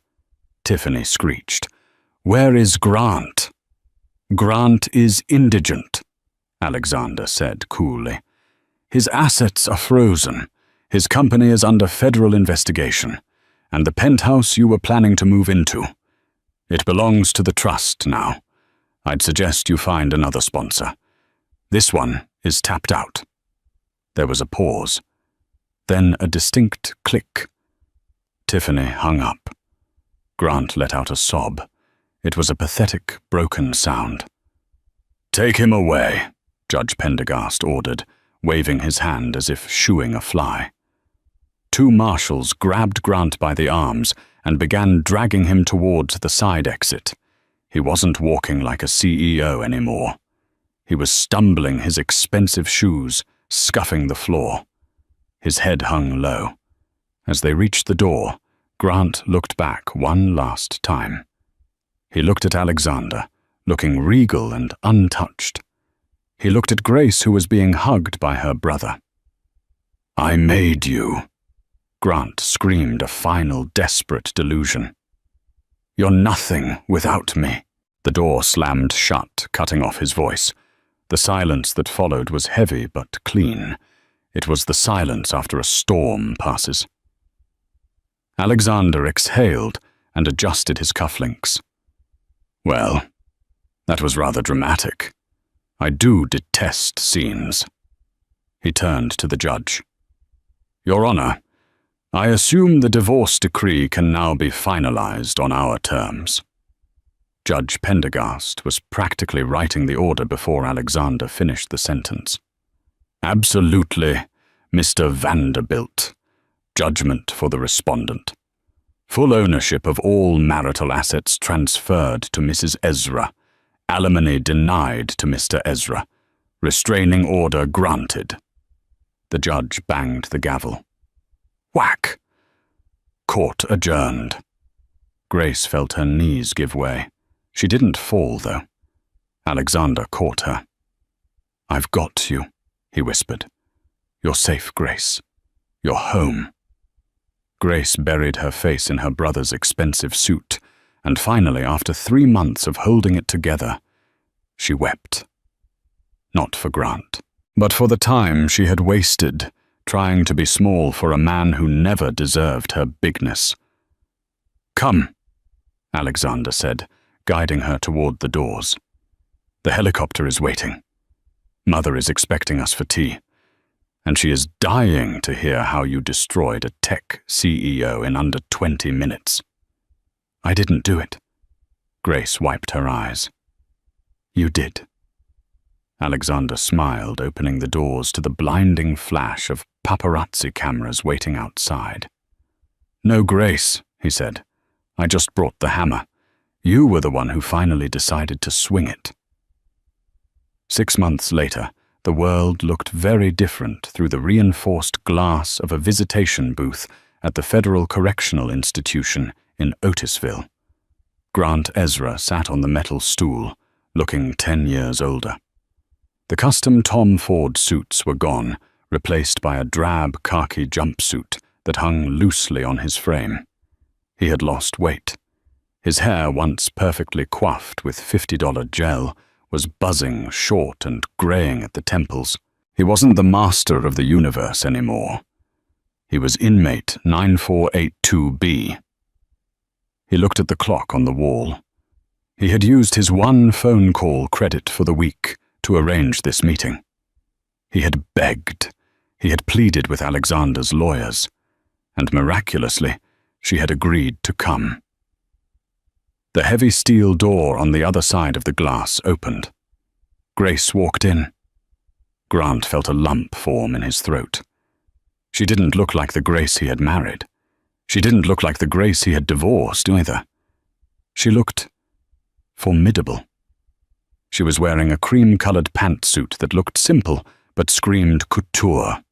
Tiffany screeched. Where is Grant? Grant is indigent, Alexander said coolly. His assets are frozen. His company is under federal investigation, and the penthouse you were planning to move into. It belongs to the trust now. I'd suggest you find another sponsor. This one is tapped out. There was a pause. Then a distinct click. Tiffany hung up. Grant let out a sob. It was a pathetic, broken sound. Take him away, Judge Pendergast ordered, waving his hand as if shooing a fly. Two marshals grabbed Grant by the arms and began dragging him towards the side exit. He wasn't walking like a CEO anymore. He was stumbling his expensive shoes, scuffing the floor. His head hung low. As they reached the door, Grant looked back one last time. He looked at Alexander, looking regal and untouched. He looked at Grace, who was being hugged by her brother. I made you. Grant screamed a final desperate delusion. You're nothing without me. The door slammed shut, cutting off his voice. The silence that followed was heavy but clean. It was the silence after a storm passes. Alexander exhaled and adjusted his cufflinks. Well, that was rather dramatic. I do detest scenes. He turned to the judge. Your Honor, I assume the divorce decree can now be finalized on our terms. Judge Pendergast was practically writing the order before Alexander finished the sentence. Absolutely, Mr. Vanderbilt. Judgment for the respondent. Full ownership of all marital assets transferred to Mrs. Ezra. Alimony denied to Mr. Ezra. Restraining order granted. The judge banged the gavel. Whack! Court adjourned. Grace felt her knees give way. She didn't fall, though. Alexander caught her. I've got you, he whispered. You're safe, Grace. You're home." Grace buried her face in her brother's expensive suit, and finally, after 3 months of holding it together, she wept. Not for Grant, but for the time she had wasted trying to be small for a man who never deserved her bigness. "Come," Alexander said, guiding her toward the doors. "The helicopter is waiting. Mother is expecting us for tea, and she is dying to hear how you destroyed a tech CEO in under 20 minutes. "I didn't do it." Grace wiped her eyes. "You did." Alexander smiled, opening the doors to the blinding flash of paparazzi cameras waiting outside. "No, Grace," he said. "I just brought the hammer. You were the one who finally decided to swing it." 6 months later, the world looked very different through the reinforced glass of a visitation booth at the Federal Correctional Institution in Otisville. Grant Ezra sat on the metal stool, looking 10 years older. The custom Tom Ford suits were gone, replaced by a drab khaki jumpsuit that hung loosely on his frame. He had lost weight. His hair, once perfectly coiffed with $50 gel, was buzzing, short, and graying at the temples. He wasn't the master of the universe anymore. He was inmate 9482B. He looked at the clock on the wall. He had used his 1 phone call credit for the week to arrange this meeting. He had begged. He had pleaded with Alexander's lawyers. And miraculously, she had agreed to come. The heavy steel door on the other side of the glass opened. Grace walked in. Grant felt a lump form in his throat. She didn't look like the Grace he had married. She didn't look like the Grace he had divorced either. She looked formidable. She was wearing a cream-colored pantsuit that looked simple but screamed couture.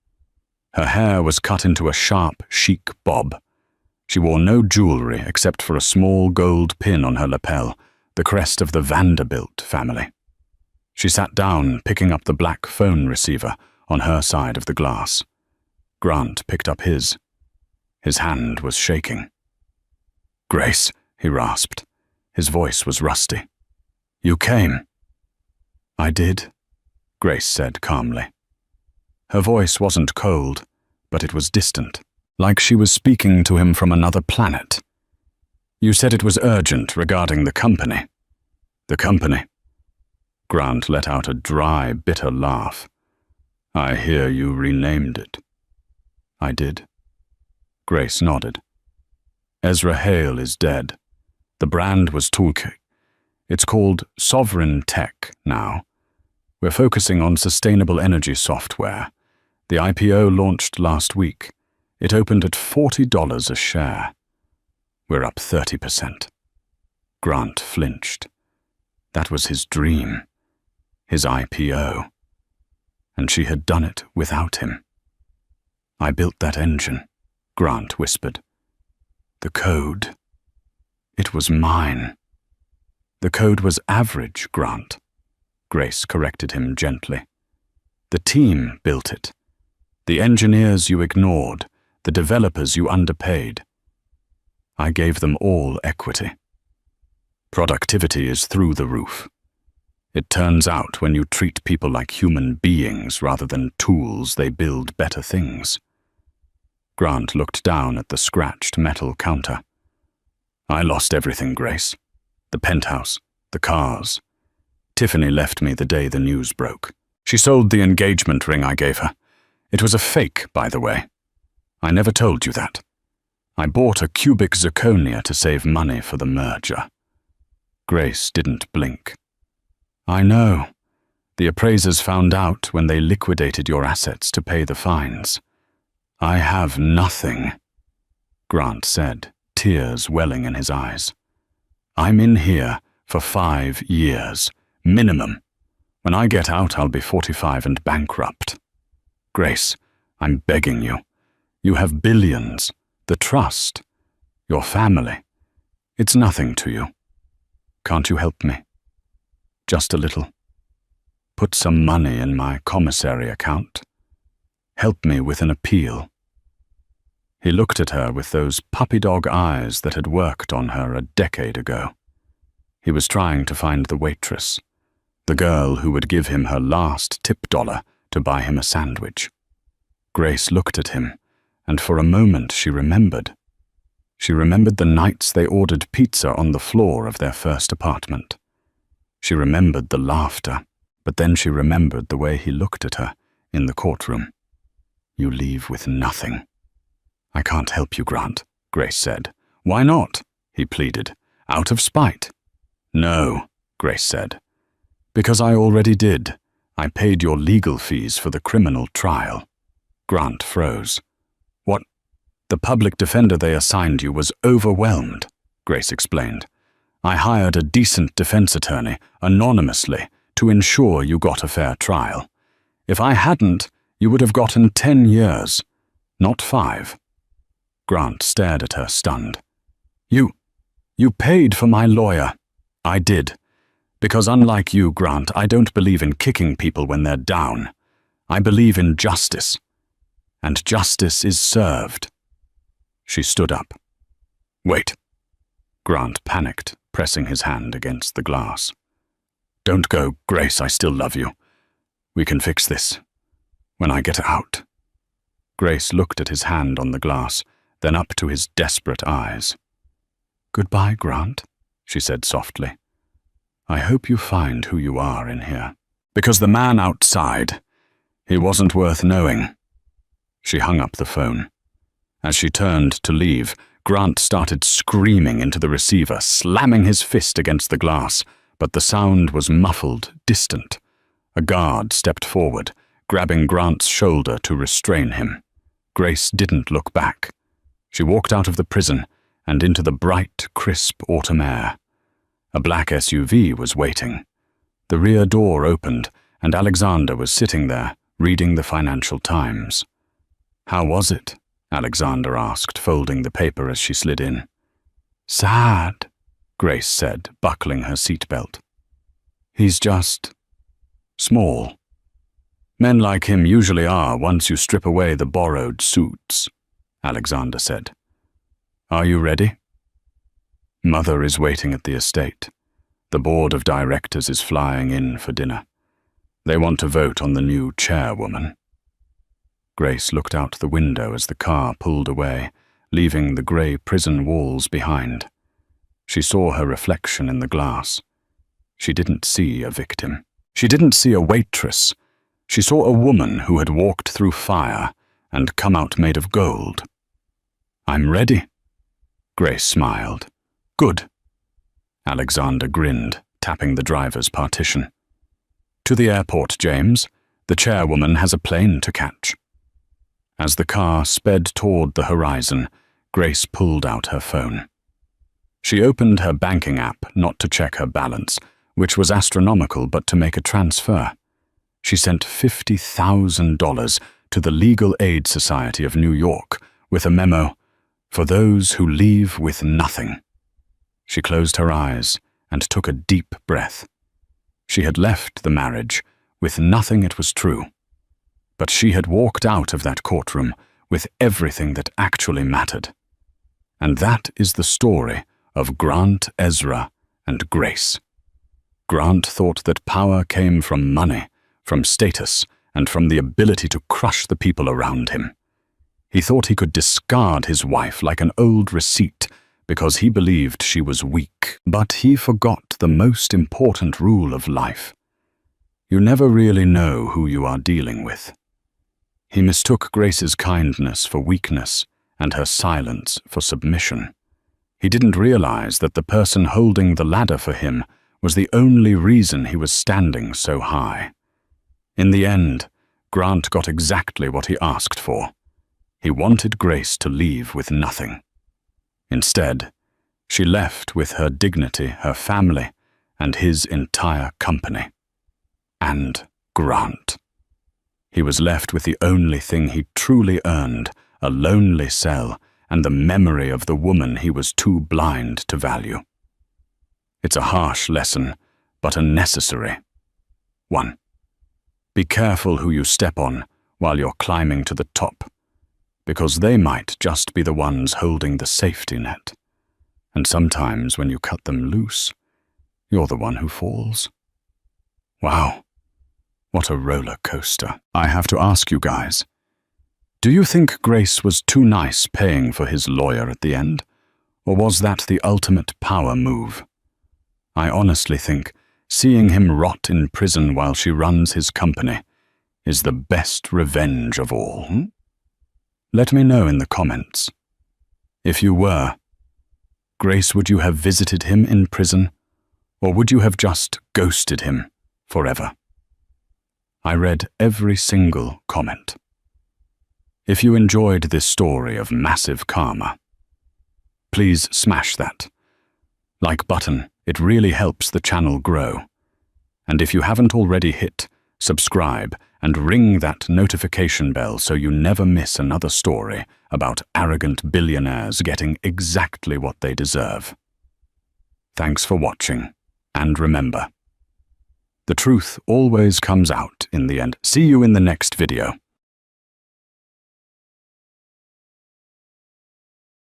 Her hair was cut into a sharp, chic bob. She wore no jewelry except for a small gold pin on her lapel, the crest of the Vanderbilt family. She sat down, picking up the black phone receiver on her side of the glass. Grant picked up his. His hand was shaking. "Grace," he rasped. His voice was rusty. "You came." "I did," Grace said calmly. Her voice wasn't cold, but it was distant, like she was speaking to him from another planet. "You said it was urgent regarding the company." "The company?" Grant let out a dry, bitter laugh. "I hear you renamed it." "I did." Grace nodded. "Ezra Hale is dead. The brand was Toolkit. It's called Sovereign Tech now. We're focusing on sustainable energy software. The IPO launched last week. It opened at $40 a share. We're up 30%. Grant flinched. That was his dream. His IPO. And she had done it without him. "I built that engine," Grant whispered. "The code. It was mine." "The code was average, Grant," Grace corrected him gently. "The team built it. The engineers you ignored, the developers you underpaid. I gave them all equity. Productivity is through the roof. It turns out when you treat people like human beings rather than tools, they build better things." Grant looked down at the scratched metal counter. "I lost everything, Grace. The penthouse, the cars. Tiffany left me the day the news broke. She sold the engagement ring I gave her. It was a fake, by the way. I never told you that. I bought a cubic zirconia to save money for the merger." Grace didn't blink. "I know. The appraisers found out when they liquidated your assets to pay the fines. I have nothing," Grant said, tears welling in his eyes. "I'm in here for 5 years, minimum. When I get out, I'll be 45 and bankrupt. Grace, I'm begging you. You have billions, the trust, your family. It's nothing to you. Can't you help me? Just a little. Put some money in my commissary account. Help me with an appeal." He looked at her with those puppy dog eyes that had worked on her a decade ago. He was trying to find the waitress, the girl who would give him her last tip dollar to buy him a sandwich. Grace looked at him, and for a moment she remembered. She remembered the nights they ordered pizza on the floor of their first apartment. She remembered the laughter, but then she remembered the way he looked at her in the courtroom. "You leave with nothing." "I can't help you, Grant," Grace said. "Why not?" he pleaded. "Out of spite." "No," Grace said. "Because I already did. I paid your legal fees for the criminal trial." Grant froze. "What?" "The public defender they assigned you was overwhelmed," Grace explained. "I hired a decent defense attorney, anonymously, to ensure you got a fair trial. If I hadn't, you would have gotten 10 years, not 5. Grant stared at her, stunned. You paid for my lawyer." "I did. Because unlike you, Grant, I don't believe in kicking people when they're down. I believe in justice. And justice is served." She stood up. "Wait." Grant panicked, pressing his hand against the glass. "Don't go, Grace, I still love you. We can fix this. When I get out." Grace looked at his hand on the glass, then up to his desperate eyes. "Goodbye, Grant," she said softly. "I hope you find who you are in here. Because the man outside, he wasn't worth knowing." She hung up the phone. As she turned to leave, Grant started screaming into the receiver, slamming his fist against the glass, but the sound was muffled, distant. A guard stepped forward, grabbing Grant's shoulder to restrain him. Grace didn't look back. She walked out of the prison and into the bright, crisp autumn air. A black SUV was waiting. The rear door opened, and Alexander was sitting there, reading the Financial Times. "How was it?" Alexander asked, folding the paper as she slid in. "Sad," Grace said, buckling her seatbelt. "He's just small. Men like him usually are once you strip away the borrowed suits," Alexander said. "Are you ready?" "Mother is waiting at the estate. The board of directors is flying in for dinner. They want to vote on the new chairwoman." Grace looked out the window as the car pulled away, leaving the grey prison walls behind. She saw her reflection in the glass. She didn't see a victim. She didn't see a waitress. She saw a woman who had walked through fire and come out made of gold. "I'm ready." Grace smiled. "Good." Alexander grinned, tapping the driver's partition. "To the airport, James. The chairwoman has a plane to catch." As the car sped toward the horizon, Grace pulled out her phone. She opened her banking app not to check her balance, which was astronomical, but to make a transfer. She sent $50,000 to the Legal Aid Society of New York with a memo, "For those who leave with nothing." She closed her eyes and took a deep breath. She had left the marriage with nothing, it was true. But she had walked out of that courtroom with everything that actually mattered. And that is the story of Grant, Ezra, and Grace. Grant thought that power came from money, from status, and from the ability to crush the people around him. He thought he could discard his wife like an old receipt because he believed she was weak. But he forgot the most important rule of life. You never really know who you are dealing with. He mistook Grace's kindness for weakness and her silence for submission. He didn't realize that the person holding the ladder for him was the only reason he was standing so high. In the end, Grant got exactly what he asked for. He wanted Grace to leave with nothing. Instead, she left with her dignity, her family, and his entire company. And Grant. He was left with the only thing he truly earned, a lonely cell, and the memory of the woman he was too blind to value. It's a harsh lesson, but a necessary one. Be careful who you step on while you're climbing to the top. because they might just be the ones holding the safety net. And sometimes when you cut them loose, you're the one who falls. Wow, what a roller coaster. I have to ask you guys, do you think Grace was too nice paying for his lawyer at the end? Or was that the ultimate power move? I honestly think seeing him rot in prison while she runs his company is the best revenge of all. Let me know in the comments. If you were, Grace, would you have visited him in prison, or would you have just ghosted him forever? I read every single comment. If you enjoyed this story of massive karma, please smash that like button. It really helps the channel grow. And if you haven't already, hit subscribe and ring that notification bell so you never miss another story about arrogant billionaires getting exactly what they deserve. Thanks for watching, and remember, the truth always comes out in the end. See you in the next video.